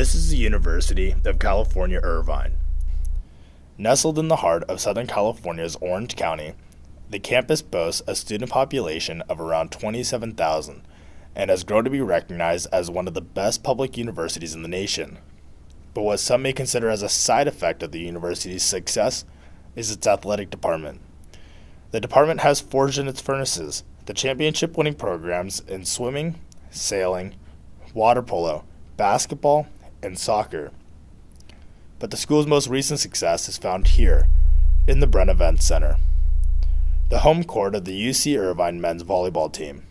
This is the University of California, Irvine. Nestled in the heart of Southern California's Orange County, the campus boasts a student population of around 27,000 and has grown to be recognized as one of the best public universities in the nation. But what some may consider as a side effect of the university's success is its athletic department. The department has forged in its furnaces the championship-winning programs in swimming, sailing, water polo, basketball, and soccer. But the school's most recent success is found here, in the Bren Event Center, the home court of the UC Irvine men's volleyball team.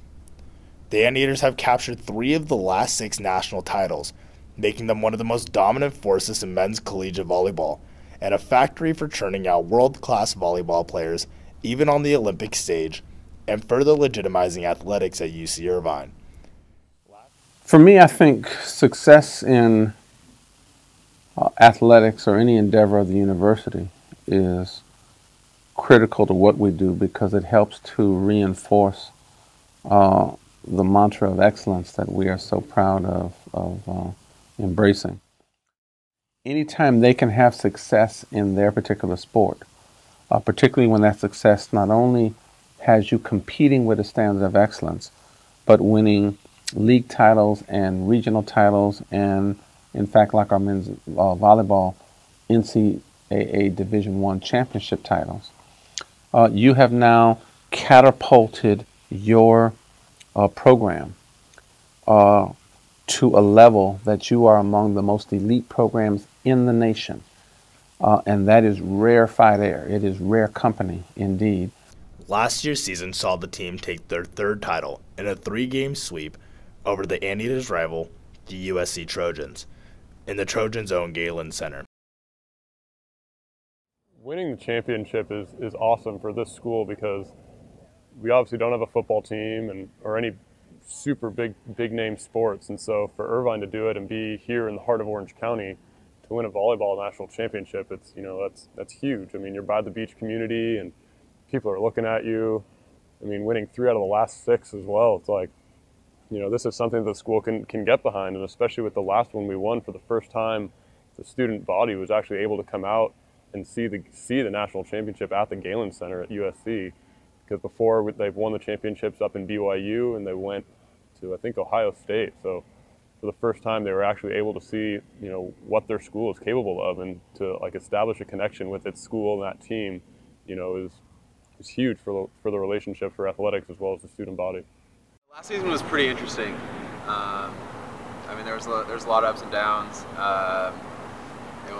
The Anteaters have captured 3 of the last 6 national titles, making them one of the most dominant forces in men's collegiate volleyball, and a factory for churning out world-class volleyball players even on the Olympic stage, and further legitimizing athletics at UC Irvine. For me, I think success in athletics or any endeavor of the university is critical to what we do because it helps to reinforce the mantra of excellence that we are so proud of embracing. Anytime they can have success in their particular sport, particularly when that success not only has you competing with a standard of excellence, but winning league titles and regional titles, and in fact, like our men's volleyball, NCAA Division I championship titles. You have now catapulted your program to a level that you are among the most elite programs in the nation. And that is rarefied air. It is rare company indeed. Last year's season saw the team take their 3rd title in a 3-game sweep over the Anteaters' rival, the USC Trojans, in the Trojans' own Galen Center. Winning the championship is awesome for this school because we obviously don't have a football team or any super big name sports, and so for Irvine to do it and be here in the heart of Orange County to win a volleyball national championship, it's that's huge. I mean, you're by the beach community and people are looking at you. I mean, winning 3 out of the last 6 as well. It's like, this is something the school can get behind, and especially with the last one we won for the first time, the student body was actually able to come out and see the national championship at the Galen Center at USC, because before they've won the championships up in BYU and they went to, I think, Ohio State. So for the first time they were actually able to see, what their school is capable of, and to establish a connection with its school and that team, is huge for the relationship for athletics as well as the student body. Last season was pretty interesting. I mean, there was a lot of ups and downs. It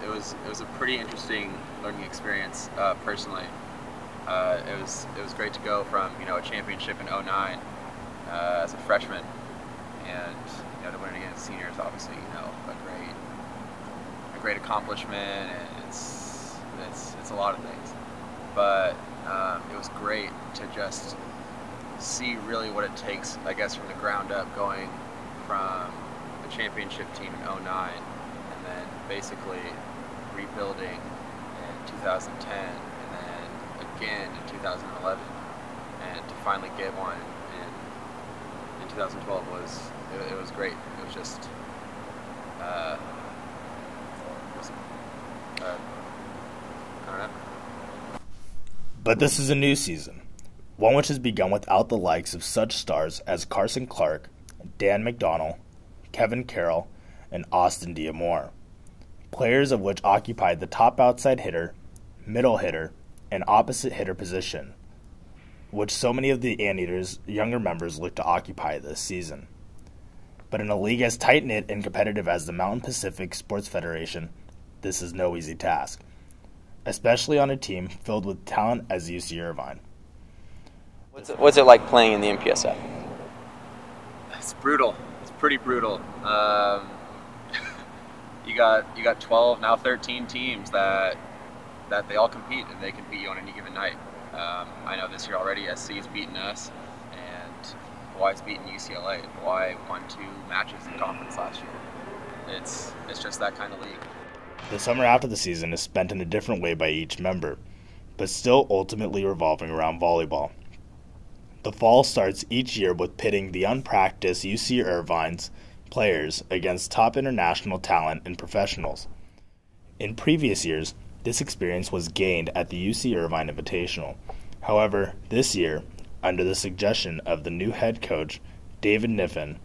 was a pretty interesting learning experience personally. It was great to go from a championship in '09 as a freshman, and to win it against seniors, obviously a great accomplishment, and it's a lot of things. But it was great to just see really what it takes, I guess, from the ground up, going from the championship team in '09 and then basically rebuilding in 2010 and then again in 2011, and to finally get one in 2012 it was great. It was just I don't know. But this is a new season, one which has begun without the likes of such stars as Carson Clark, Dan McDonnell, Kevin Carroll, and Austin Diamore, players of which occupied the top outside hitter, middle hitter, and opposite hitter position, which so many of the Anteaters' younger members look to occupy this season. But in a league as tight-knit and competitive as the Mountain Pacific Sports Federation, this is no easy task, especially on a team filled with talent as UC Irvine. What's it like playing in the MPSF? It's brutal. It's pretty brutal. You got 12, now 13 teams that they all compete, and they can beat you on any given night. I know this year already SC has beaten us, and Hawaii's beaten UCLA. Hawaii won 2 matches in conference last year. It's just that kind of league. The summer after the season is spent in a different way by each member, but still ultimately revolving around volleyball. The fall starts each year with pitting the unpracticed UC Irvine's players against top international talent and professionals. In previous years, this experience was gained at the UC Irvine Invitational. However, this year, under the suggestion of the new head coach, David Niffen,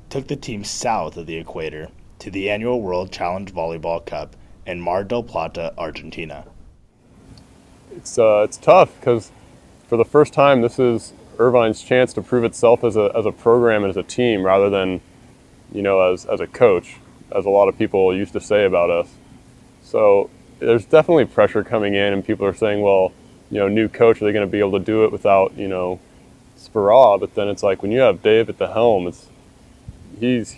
took the team south of the equator to the annual World Challenge Volleyball Cup in Mar del Plata, Argentina. It's tough because for the first time, this is Irvine's chance to prove itself as a program and as a team rather than, as a coach, as a lot of people used to say about us. So there's definitely pressure coming in, and people are saying, well, new coach, are they going to be able to do it without, Sparrow? But then it's like when you have Dave at the helm, it's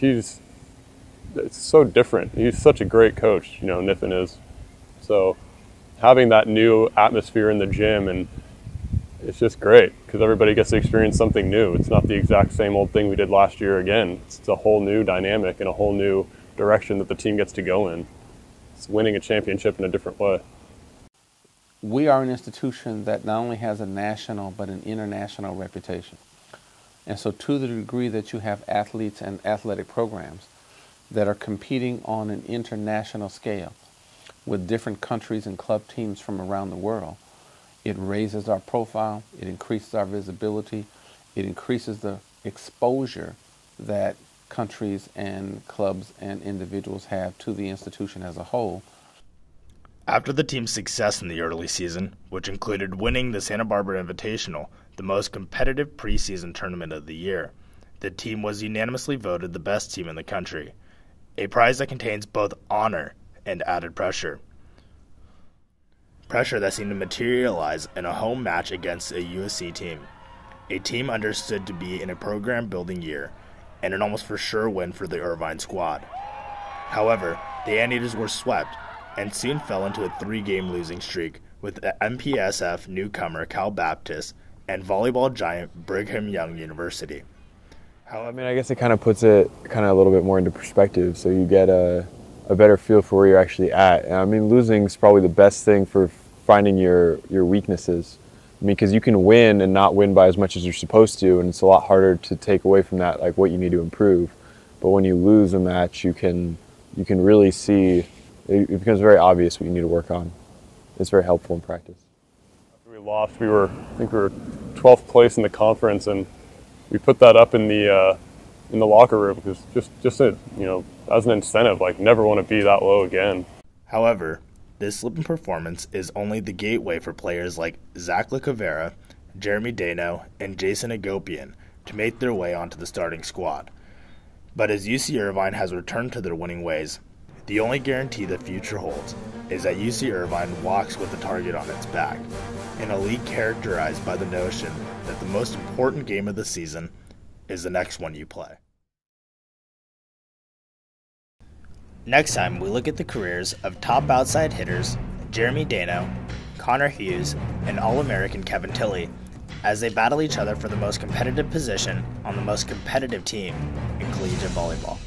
so different. He's such a great coach, Niffen is. So having that new atmosphere in the gym, and it's just great because everybody gets to experience something new. It's not the exact same old thing we did last year again. It's a whole new dynamic and a whole new direction that the team gets to go in. It's winning a championship in a different way. We are an institution that not only has a national but an international reputation. And so to the degree that you have athletes and athletic programs that are competing on an international scale with different countries and club teams from around the world, it raises our profile, it increases our visibility, it increases the exposure that countries and clubs and individuals have to the institution as a whole. After the team's success in the early season, which included winning the Santa Barbara Invitational, the most competitive preseason tournament of the year, the team was unanimously voted the best team in the country, a prize that contains both honor and added pressure. Pressure that seemed to materialize in a home match against a USC team, a team understood to be in a program-building year, and an almost for sure win for the Irvine squad. However, the Anteaters were swept and soon fell into a 3-game losing streak with the MPSF newcomer Cal Baptist and volleyball giant Brigham Young University. I guess it kind of puts it a little bit more into perspective, so you get a better feel for where you're actually at. Losing is probably the best thing for finding your weaknesses. Because you can win and not win by as much as you're supposed to, and it's a lot harder to take away from that, like what you need to improve. But when you lose a match, you can really see, it becomes very obvious what you need to work on. It's very helpful in practice. After we lost, I think we were 12th place in the conference, and we put that up in the locker room because just as an incentive, never want to be that low again. However, this slip in performance is only the gateway for players like Zach LaCavera, Jeremy Dano, and Jason Agopian to make their way onto the starting squad. But as UC Irvine has returned to their winning ways, the only guarantee the future holds is that UC Irvine walks with a target on its back, in a league characterized by the notion that the most important game of the season is the next one you play. Next time, we look at the careers of top outside hitters Jeremy Dano, Connor Hughes, and All-American Kevin Tilley as they battle each other for the most competitive position on the most competitive team in collegiate volleyball.